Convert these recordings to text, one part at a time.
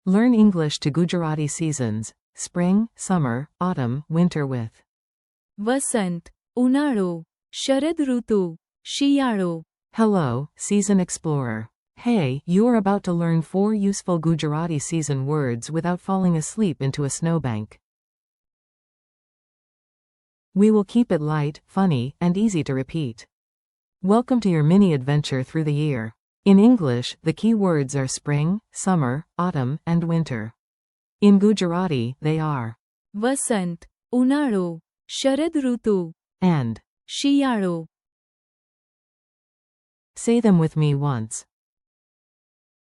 Learn English to Gujarati seasons, spring, summer, autumn, winter with વસંત, ઉનાળો, શરદ ઋતુ, શિયાળો. Hello, Season Explorer. Hey, you are about to learn 4 useful Gujarati season words without falling asleep into a snowbank. We will keep it light, funny, and easy to repeat. Welcome to your mini adventure through the year. In English, the key words are spring, summer, autumn, and winter. In Gujarati, they are વસંત, ઉનાળો, શરદ ઋતુ, and. શિયાળો. Say them with me once.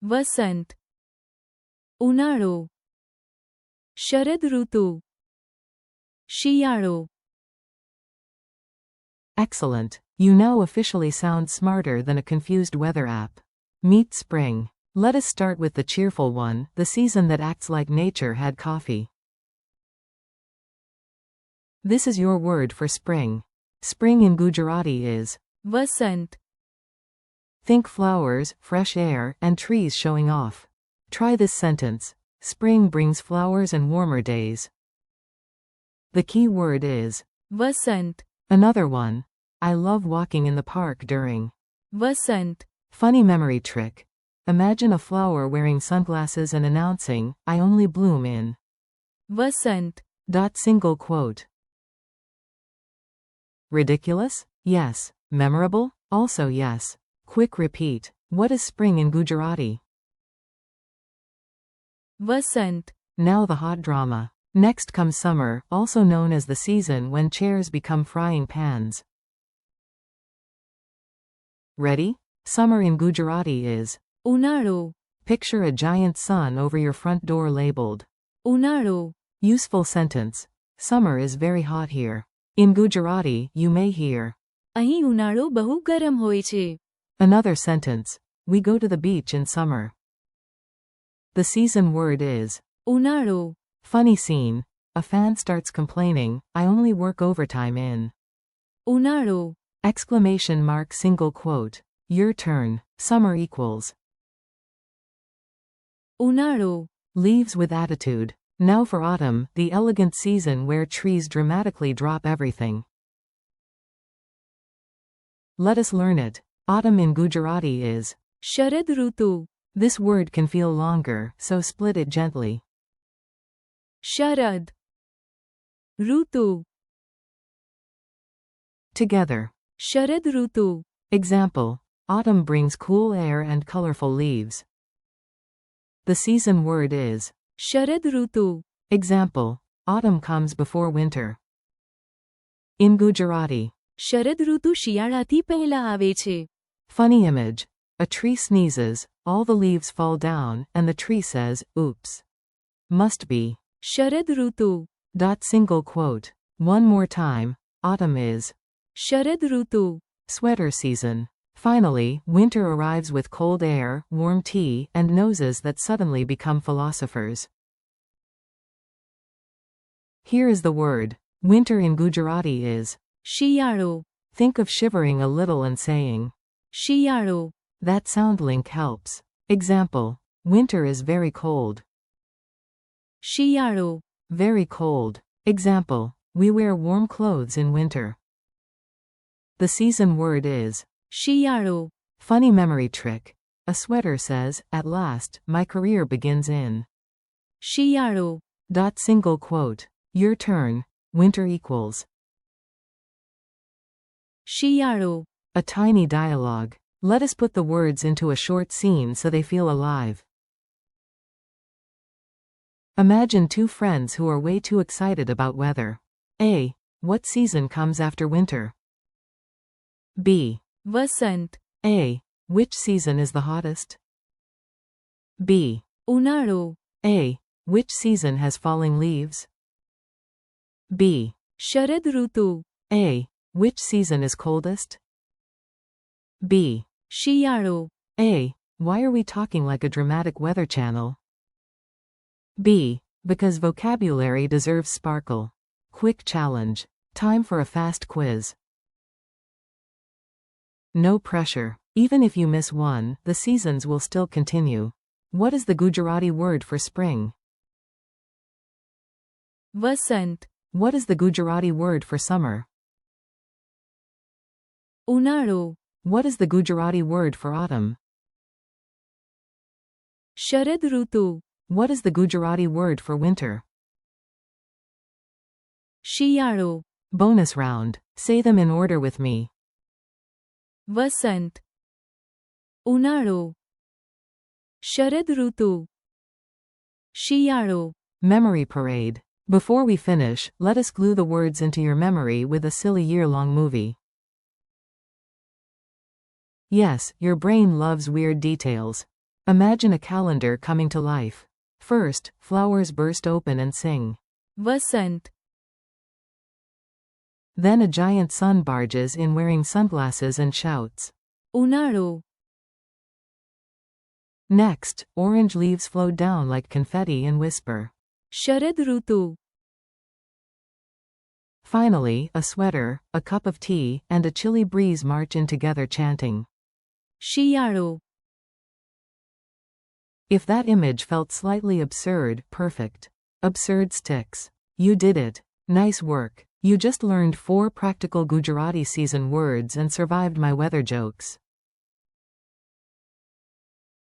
વસંત, ઉનાળો, શરદ ઋતુ, શિયાળો. Excellent. You now officially sound smarter than a confused weather app. Meet spring. Let us start with the cheerful one, the season that acts like nature had coffee. This is your word for spring. Spring in Gujarati is Vasant. Think flowers, fresh air, and trees showing off. Try this sentence. Spring brings flowers and warmer days. The key word is Vasant. Another one. I love walking in the park during Vasant. Funny memory trick. Imagine a flower wearing sunglasses and announcing, I only bloom in Vasant. Single quote. Ridiculous? Yes. Memorable? Also yes. Quick repeat. What is spring in Gujarati? Vasant. Now the hot drama. Next comes summer, also known as the season when chairs become frying pans. Ready? Summer in Gujarati is ઉનાળો. Picture a giant sun over your front door labeled ઉનાળો. Useful sentence. Summer is very hot here. In Gujarati, you may hear અહીં ઉનાળો બહુ ગરમ હોય છે. another sentence. We go to the beach in summer. The season word is ઉનાળો. funny scene. A fan starts complaining, I only work overtime in ઉનાળો. exclamation mark single quote. Your turn. Summer equals ઉનાળો. leaves with attitude. Now for autumn, the elegant season where trees dramatically drop everything. Let us learn it. Autumn in Gujarati is શરદ ઋતુ. This word can feel longer, so split it gently. શરદ ઋતુ. Together. શરદ ઋતુ. Example. Autumn brings cool air and colorful leaves. The season word is શરદ ઋતુ. Example. Autumn comes before winter. In Gujarati. શરદ ઋતુ શિયાળાથી પહેલા આવે છે. Funny image. A tree sneezes, all the leaves fall down, and the tree says, oops. Must be શરદ ઋતુ. Single quote. One more time. Autumn is શરદ ઋતુ. sweater season. Finally, winter arrives with cold air, warm tea, and noses that suddenly become philosophers. Here is the word. Winter in Gujarati is શિયાળો. Think of shivering a little and saying શિયાળો. that sound link helps. Example. Winter is very cold. શિયાળો. Very cold. Example. We wear warm clothes in winter. The season word is શિયાળો. funny memory trick. A sweater says, at last, my career begins in શિયાળો. single quote. Your turn. Winter equals શિયાળો. a tiny dialogue. Let us put the words into a short scene so they feel alive. Imagine 2 friends who are way too excited about weather. A. What season comes after winter? B. Vasant. A. Which season is the hottest? B. ઉનાળો. A. Which season has falling leaves? B. શરદ ઋતુ. A. Which season is coldest? B. શિયાળો. A. Why are we talking like a dramatic weather channel? B. Because vocabulary deserves sparkle. Quick challenge. Time for a fast quiz. No pressure. Even if you miss one, the seasons will still continue. What is the Gujarati word for spring? Vasant, What is the Gujarati word for summer? उन्हाळो, What is the Gujarati word for autumn? शरद ऋतू, What is the Gujarati word for winter? शियाळो, Bonus round. Say them in order with me. वसंत, उन्हाळो, शरद ऋतू, शियाळो. Memory parade. Before we finish, let us glue the words into your memory with a silly year-long movie. Yes, your brain loves weird details. Imagine a calendar coming to life. First, flowers burst open and sing. Vasant, Then a giant sun barges in wearing sunglasses and shouts. उन्हाळो, Next, orange leaves float down like confetti and whisper. शरद ऋतू. Finally, a sweater, a cup of tea, and a chilly breeze march in together chanting. शियाळो. If that image felt slightly absurd, perfect. Absurd sticks. You did it. Nice work. You just learned 4 practical Gujarati season words and survived my weather jokes.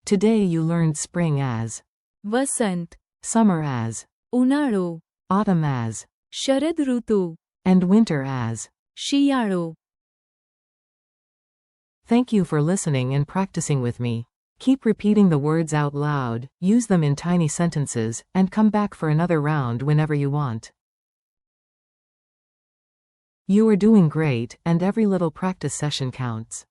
Today you learned spring as, Vasant, summer as, उन्हाळो, autumn as, शरद ऋतू, and winter as. शियाळो. Thank you for listening and practicing with me. Keep repeating the words out loud, use them in tiny sentences, and come back for another round whenever you want. You are doing great, and every little practice session counts.